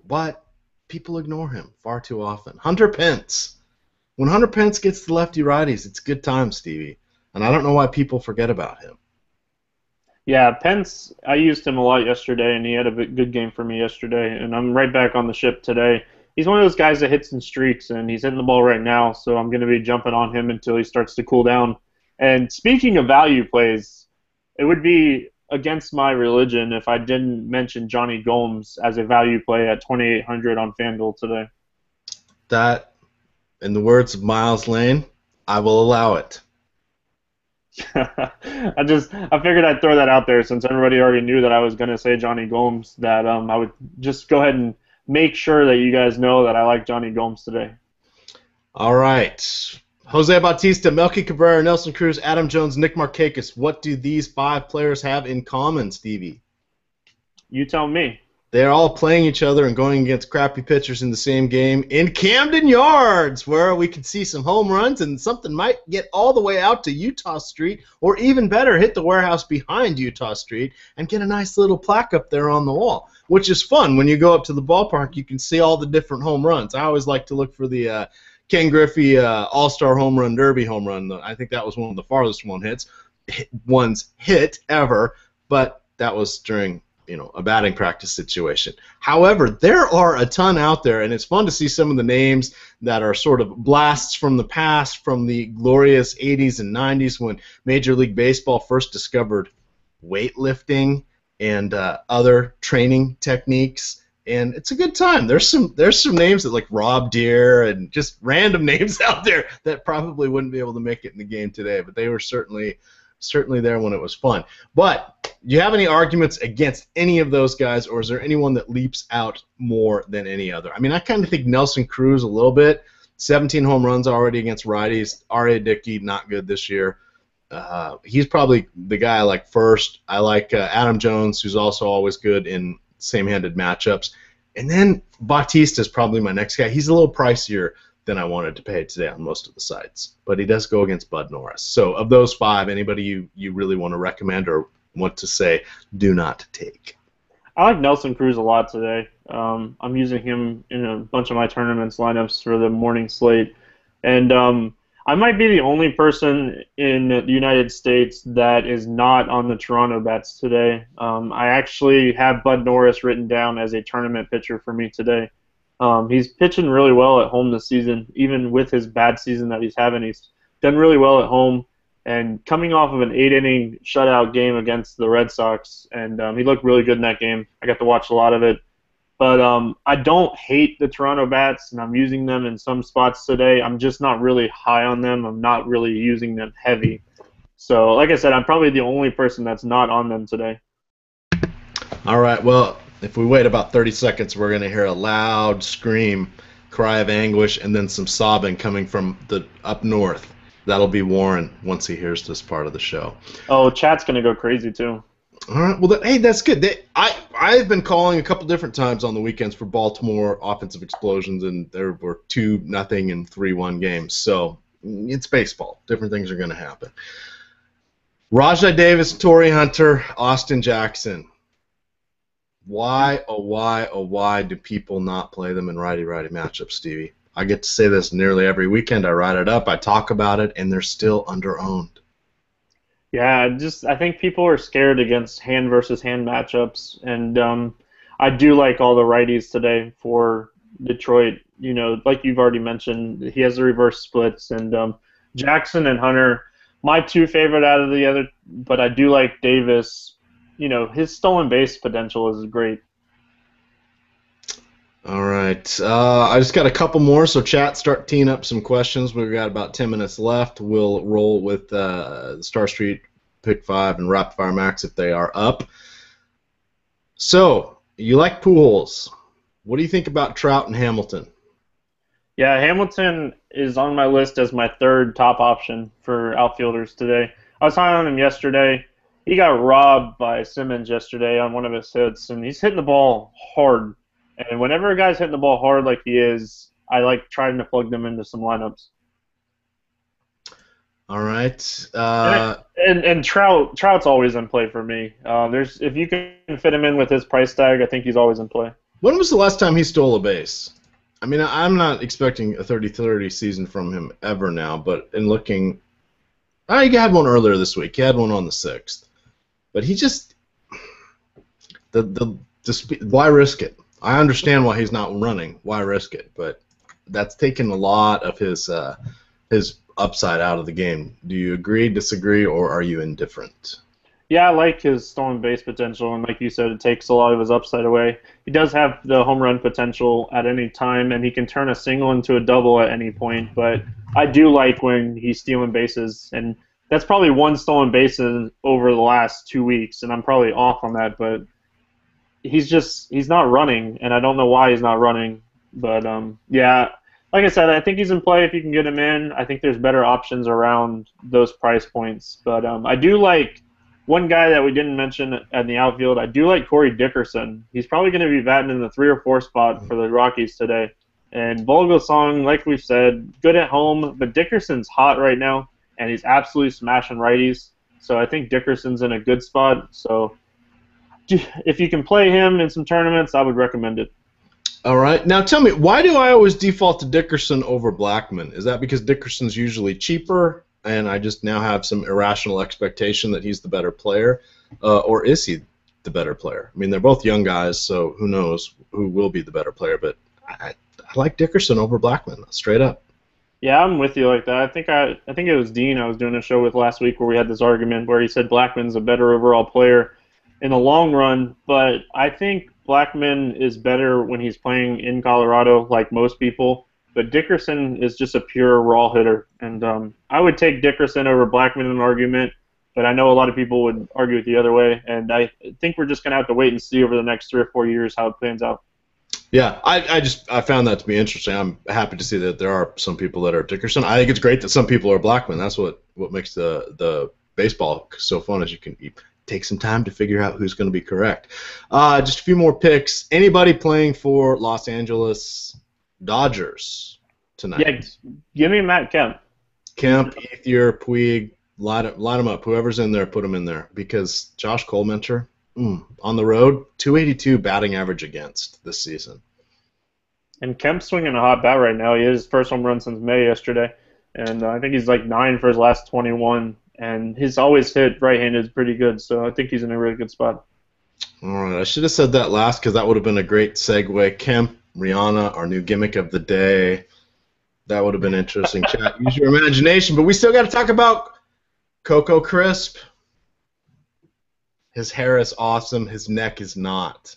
but people ignore him far too often. Hunter Pence. When Hunter Pence gets the lefty-righties, it's good time, Stevie. And I don't know why people forget about him. Yeah, Pence, I used him a lot yesterday, and he had a good game for me yesterday, and I'm right back on the ship today. He's one of those guys that hits in streaks, and he's hitting the ball right now, so I'm going to be jumping on him until he starts to cool down. And speaking of value plays, it would be against my religion if I didn't mention Johnny Gomes as a value play at 2,800 on FanDuel today. That, in the words of Miles Lane, I will allow it. I figured I'd throw that out there since everybody already knew that I was going to say Johnny Gomes, that I would just go ahead and make sure that you guys know that I like Johnny Gomes today. All right. Jose Bautista, Melky Cabrera, Nelson Cruz, Adam Jones, Nick Markakis. What do these five players have in common, Stevie? You tell me. They're all playing each other and going against crappy pitchers in the same game in Camden Yards, where we can see some home runs and something might get all the way out to Utah Street, or even better, hit the warehouse behind Utah Street and get a nice little plaque up there on the wall, which is fun. When you go up to the ballpark, you can see all the different home runs. I always like to look for the Ken Griffey All-Star Home Run Derby home run. I think that was one of the farthest ones hit ever, but that was during a batting practice situation. However, there are a ton out there, and it's fun to see some of the names that are sort of blasts from the past, from the glorious 80s and 90s when Major League Baseball first discovered weightlifting and other training techniques. And it's a good time. There's some names that like Rob Deere and just random names out there that probably wouldn't be able to make it in the game today, but they were certainly there when it was fun. But do you have any arguments against any of those guys, or is there anyone that leaps out more than any other? I mean, I kind of think Nelson Cruz a little bit. 17 home runs already against righties. R.A. Dickey, not good this year. He's probably the guy I like first. I like Adam Jones, who's also always good in same-handed matchups. And then Bautista is probably my next guy. He's a little pricier than I wanted to pay today on most of the sites. But he does go against Bud Norris. So of those five, anybody you really want to recommend or want to say do not take? I like Nelson Cruz a lot today. I'm using him in a bunch of my tournaments lineups for the morning slate. And I might be the only person in the United States that is not on the Toronto bats today. I actually have Bud Norris written down as a tournament pitcher for me today. He's pitching really well at home this season, even with his bad season that he's having. He's done really well at home, and coming off of an 8-inning shutout game against the Red Sox, and he looked really good in that game. I got to watch a lot of it. But I don't hate the Toronto bats, and I'm using them in some spots today. I'm just not really high on them. I'm not really using them heavy. So, like I said, I'm probably the only person that's not on them today. All right, well, if we wait about 30 seconds, we're going to hear a loud scream, cry of anguish, and then some sobbing coming from the up north. That'll be Warren once he hears this part of the show. Oh, chat's going to go crazy, too. All right, well, hey, that's good. I've been calling a couple different times on the weekends for Baltimore offensive explosions, and there were 2-0 and 3-1 games. So it's baseball. Different things are going to happen. Rajai Davis, Torrey Hunter, Austin Jackson. Why, oh why, oh why do people not play them in righty-righty matchups, Stevie? I get to say this nearly every weekend. I write it up, I talk about it, and they're still under-owned. Yeah, I think people are scared against hand versus hand matchups, and I do like all the righties today for Detroit. You know, like you've already mentioned, he has the reverse splits, and Jackson and Hunter, my two favorite out of the other, but I do like Davis. You know, his stolen base potential is great. All right. I just got a couple more, so chat, start teeing up some questions. We've got about 10 minutes left. We'll roll with Star Street, Pick 5, and Rapid Fire Max if they are up. So, you like Pujols. What do you think about Trout and Hamilton? Yeah, Hamilton is on my list as my third top option for outfielders today. I was high on him yesterday. He got robbed by Simmons yesterday on one of his hits, and he's hitting the ball hard. And whenever a guy's hitting the ball hard like he is, I like trying to plug them into some lineups. All right. And Trout's always in play for me. There's if you can fit him in with his price tag, I think he's always in play. When was the last time he stole a base? I mean, I'm not expecting a 30-30 season from him ever now, but in looking, he had one earlier this week. He had one on the 6th. But he just, why risk it? I understand why he's not running. Why risk it? But that's taken a lot of his upside out of the game. Do you agree, disagree, or are you indifferent? Yeah, I like his stolen base potential, and like you said, it takes a lot of his upside away. He does have the home run potential at any time, and he can turn a single into a double at any point, but I do like when he's stealing bases, and that's probably one stolen base over the last 2 weeks, and I'm probably off on that, but he's not running, and I don't know why he's not running, but yeah, like I said, I think he's in play if you can get him in. I think there's better options around those price points, but I do like one guy that we didn't mention at the outfield. I do like Corey Dickerson. He's probably going to be batting in the 3 or 4 spot for the Rockies today. And Vogelsong, like we've said, good at home, but Dickerson's hot right now, and he's absolutely smashing righties. So I think Dickerson's in a good spot. So if you can play him in some tournaments, I would recommend it. All right. Now tell me, why do I always default to Dickerson over Blackmon? Is that because Dickerson's usually cheaper, and I just now have some irrational expectation that he's the better player, or is he the better player? I mean, they're both young guys, so who knows who will be the better player, but I like Dickerson over Blackmon, straight up. Yeah, I'm with you like that. I think it was Dean I was doing a show with last week where we had this argument where he said Blackmon's a better overall player in the long run, but I think Blackmon is better when he's playing in Colorado, like most people. But Dickerson is just a pure raw hitter, and I would take Dickerson over Blackmon in an argument, but I know a lot of people would argue it the other way, and I think we're just going to have to wait and see over the next 3 or 4 years how it plans out. Yeah, I found that to be interesting. I'm happy to see that there are some people that are Dickerson. I think it's great that some people are Blackmon. That's what makes the baseball so fun, is you can take some time to figure out who's going to be correct. Just a few more picks. Anybody playing for Los Angeles Dodgers tonight? Yeah, give me Matt Kemp. Kemp, Ethier, Puig, line them up. Whoever's in there, put them in there. Because Josh Colementor, on the road, 282 batting average against this season. And Kemp's swinging a hot bat right now. He hit his first home run since May yesterday. And I think he's like 9 for his last 21. And he's always hit right-handed pretty good. So I think he's in a really good spot. All right, I should have said that last because that would have been a great segue. Kemp, Rihanna, our new gimmick of the day. That would have been interesting. Chat, use your imagination. But we still got to talk about Coco Crisp. His hair is awesome. His neck is not.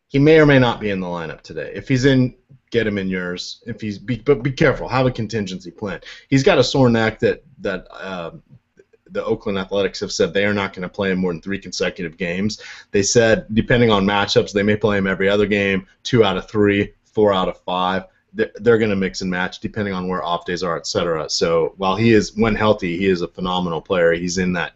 He may or may not be in the lineup today. If he's in, get him in yours. But be careful. Have a contingency plan. He's got a sore neck that the Oakland Athletics have said they are not going to play him more than 3 consecutive games. They said, depending on matchups, they may play him every other game, 2 out of 3, 4 out of 5. They're going to mix and match depending on where off days are, etc. So while he is, when healthy, he is a phenomenal player. He's in that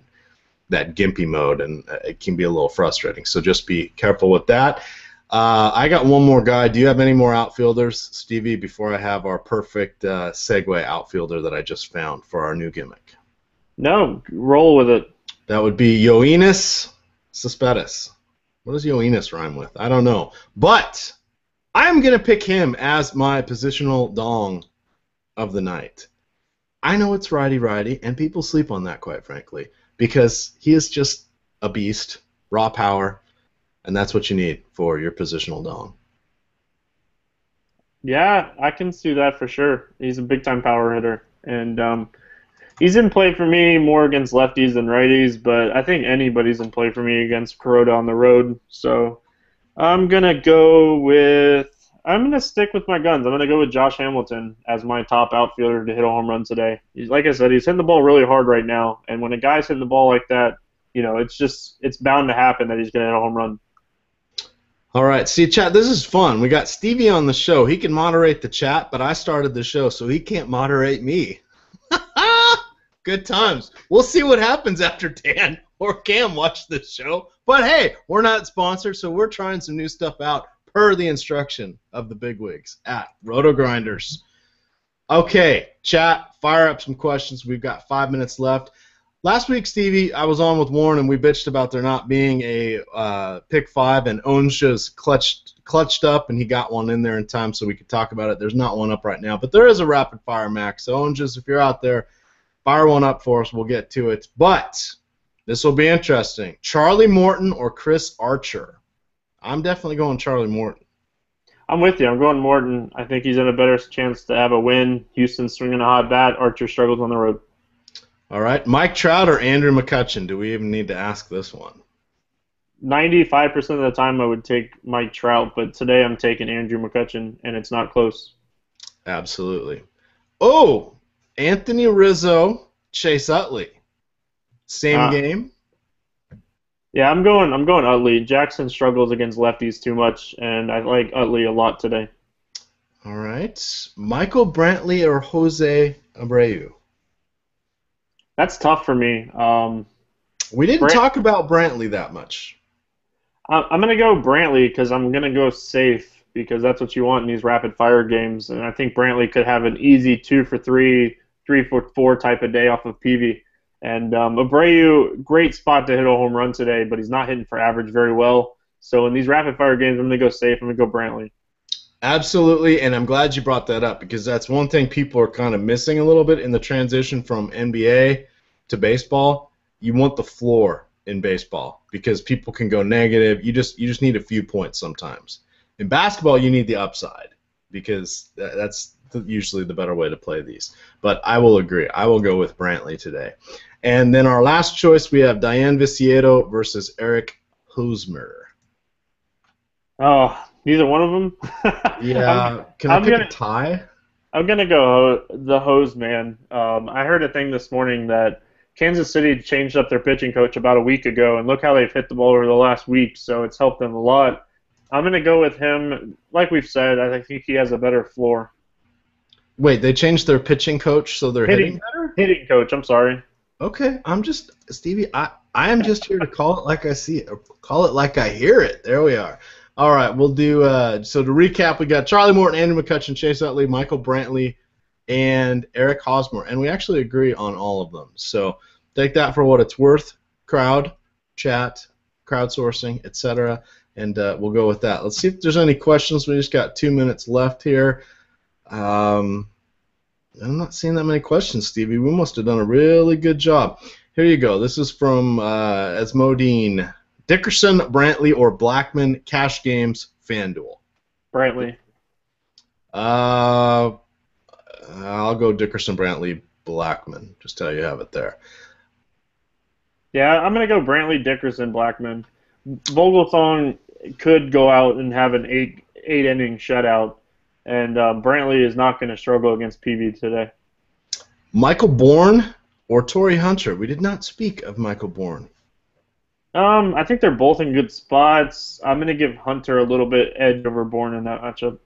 gimpy mode, and it can be a little frustrating. So just be careful with that. I got one more guy. Do you have any more outfielders, Stevie, before I have our perfect segue outfielder that I just found for our new gimmick? No, roll with it. That would be Yoenis Cespedes. What does Yoenis rhyme with? I don't know. But I'm going to pick him as my positional dong of the night. I know it's righty-righty, and people sleep on that, quite frankly, because he is just a beast, raw power, and that's what you need for your positional dong. Yeah, I can see that for sure. He's a big-time power hitter, and he's in play for me more against lefties than righties, but I think anybody's in play for me against Kuroda on the road. So I'm gonna stick with my guns. I'm gonna go with Josh Hamilton as my top outfielder to hit a home run today. Like I said, he's hitting the ball really hard right now, and when a guy's hitting the ball like that, it's bound to happen that he's gonna hit a home run. All right, see, chat, this is fun. We got Stevie on the show. He can moderate the chat, but I started the show, so he can't moderate me. Good times. We'll see what happens after Dan or Cam watch this show. But hey, we're not sponsored, so we're trying some new stuff out per the instruction of the bigwigs at Roto Grinders. Okay, chat, fire up some questions. We've got 5 minutes left. Last week, Stevie, I was on with Warren, and we bitched about there not being a pick 5, and Onsha's clutched up, and he got one in there in time so we could talk about it. There's not one up right now, but there is a rapid fire, Max. So, Onsha's, if you're out there, fire one up for us. We'll get to it. But this will be interesting. Charlie Morton or Chris Archer? I'm definitely going Charlie Morton. I'm with you. I'm going Morton. I think he's in a better chance to have a win. Houston's swinging a hot bat. Archer struggles on the road. All right. Mike Trout or Andrew McCutchen? Do we even need to ask this one? 95% of the time I would take Mike Trout, but today I'm taking Andrew McCutchen, and it's not close. Absolutely. Oh, Anthony Rizzo, Chase Utley. Same game? Yeah, I'm going Utley. Jackson struggles against lefties too much, and I like Utley a lot today. All right. Michael Brantley or Jose Abreu? That's tough for me. We didn't talk about Brantley that much. I'm going to go Brantley because I'm going to go safe because that's what you want in these rapid-fire games, and I think Brantley could have an easy 2 for 3, 3 for 4 type of day off of Peavy. And Abreu, great spot to hit a home run today, but he's not hitting for average very well. So in these rapid-fire games, I'm going to go safe. I'm going to go Brantley. Absolutely, and I'm glad you brought that up because that's one thing people are kind of missing a little bit in the transition from NBA to baseball. You want the floor in baseball because people can go negative. You just need a few points sometimes. In basketball, you need the upside because that's usually the better way to play these. But I will agree. I will go with Brantley today. And then our last choice, we have Diane Viciedo versus Eric Hosmer. Oh, neither one of them? Yeah. Can I pick a tie? I'm going to go the hose man. I heard a thing this morning that Kansas City changed up their pitching coach about a week ago, and look how they've hit the ball over the last week, so it's helped them a lot. I'm going to go with him. Like we've said, I think he has a better floor. Wait, they changed their pitching coach, so they're hitting better? Hitting coach, I'm sorry. Okay, Stevie, I am just here to call it like I see it, or call it like I hear it. There we are. All right, we'll do, so to recap, we got Charlie Morton, Andrew McCutchen, Chase Utley, Michael Brantley, and Eric Hosmer, and we actually agree on all of them. So take that for what it's worth, crowd, chat, crowdsourcing, etc., and we'll go with that. Let's see if there's any questions. We just got 2 minutes left here. I'm not seeing that many questions, Stevie. We must have done a really good job. Here you go. This is from Asmodine. Dickerson, Brantley, or Blackman, cash games, FanDuel. Brantley. I'll go Dickerson, Brantley, Blackman. Just tell you have it there. Yeah, I'm going to go Brantley, Dickerson, Blackman. Vogelsong could go out and have an eight-inning shutout, and Brantley is not going to struggle against PV today. Michael Bourne or Torrey Hunter? We did not speak of Michael Bourne. I think they're both in good spots. I'm going to give Hunter a little bit edge over Bourne in that matchup.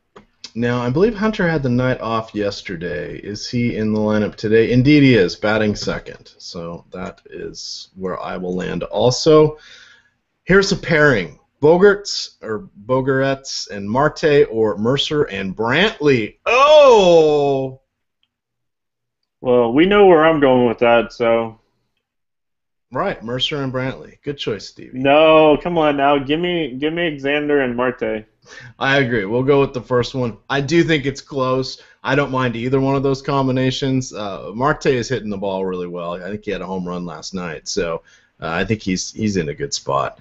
Now, I believe Hunter had the night off yesterday. Is he in the lineup today? Indeed he is, batting second. So that is where I will land also. Here's a pairing. Bogaerts and Marte, or Mercer and Brantley. Oh! Well, we know where I'm going with that, so Right, Mercer and Brantley. Good choice, Stevie. No, come on now. Give me Xander and Marte. I agree. We'll go with the first one. I do think it's close. I don't mind either one of those combinations. Marte is hitting the ball really well. I think he had a home run last night, so I think he's in a good spot.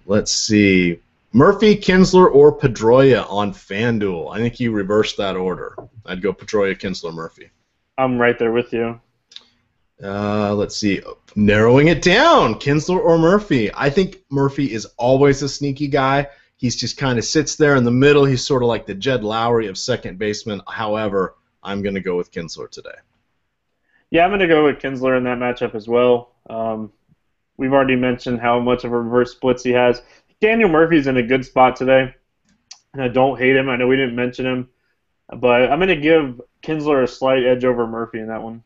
Let's see. Murphy, Kinsler, or Pedroia on FanDuel. I think you reversed that order. I'd go Pedroia, Kinsler, Murphy. I'm right there with you. Let's see. Narrowing it down, Kinsler or Murphy. I think Murphy is always a sneaky guy. He's just kind of sits there in the middle. He's sort of like the Jed Lowry of second baseman. However, I'm going to go with Kinsler today. Yeah, I'm going to go with Kinsler in that matchup as well. We've already mentioned how much of a reverse splits he has. Daniel Murphy's in a good spot today, and I don't hate him. I know we didn't mention him, but I'm going to give Kinsler a slight edge over Murphy in that one.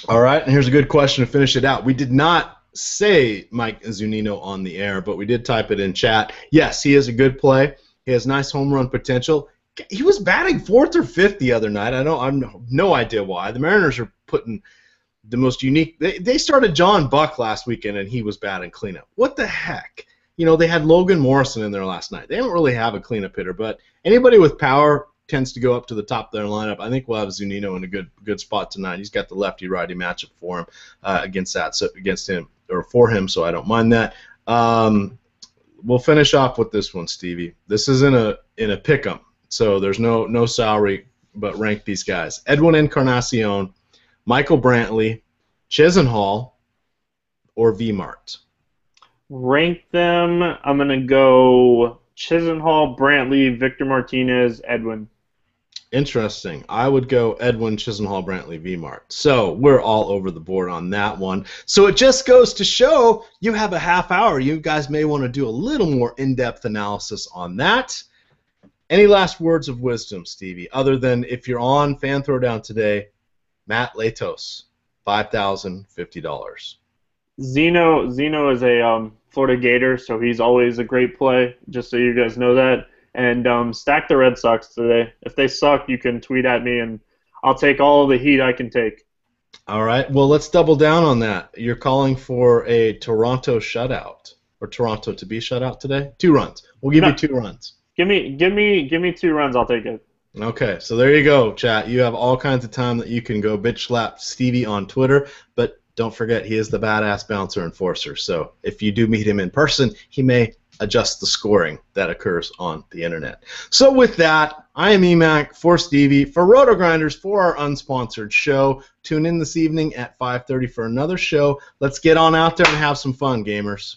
All right, and here's a good question to finish it out. We did not say Mike Zunino on the air, but we did type it in chat. Yes, he is a good play. He has nice home run potential. He was batting fourth or fifth the other night. I have no idea why. The Mariners are putting the most unique. They started John Buck last weekend, and he was batting cleanup. What the heck? You know, they had Logan Morrison in there last night. They don't really have a cleanup hitter, but anybody with power tends to go up to the top of their lineup. I think we'll have Zunino in a good spot tonight. He's got the lefty-righty matchup for him against him or for him, so I don't mind that. We'll finish off with this one, Stevie. This is in a pick'em, so there's no salary, but rank these guys: Edwin Encarnacion, Michael Brantley, Chisenhall, or V-Mart. Rank them. I'm going to go Chisenhall, Brantley, Victor Martinez, Edwin. Interesting. I would go Edwin, Chisenhall, Brantley, V-Mart. So we're all over the board on that one. So it just goes to show you have a half hour. You guys may want to do a little more in-depth analysis on that. Any last words of wisdom, Stevie, other than if you're on Fan Throwdown today, Matt Latos, $5,050. Zeno is a Florida Gator, so he's always a great play, just so you guys know that. And stack the Red Sox today. If they suck, you can tweet at me, and I'll take all the heat I can take. All right. Well, let's double down on that. You're calling for a Toronto shutout, or Toronto to be shut out today? 2 runs. We'll give you 2 runs. Give me 2 runs. I'll take it. Okay, so there you go, chat. You have all kinds of time that you can go bitch slap Stevie on Twitter, but don't forget he is the badass bouncer enforcer. So if you do meet him in person, he may adjust the scoring that occurs on the internet. So with that, I am EMac for Stevie, for Roto Grinders, for our unsponsored show. Tune in this evening at 5:30 for another show. Let's get on out there and have some fun, gamers.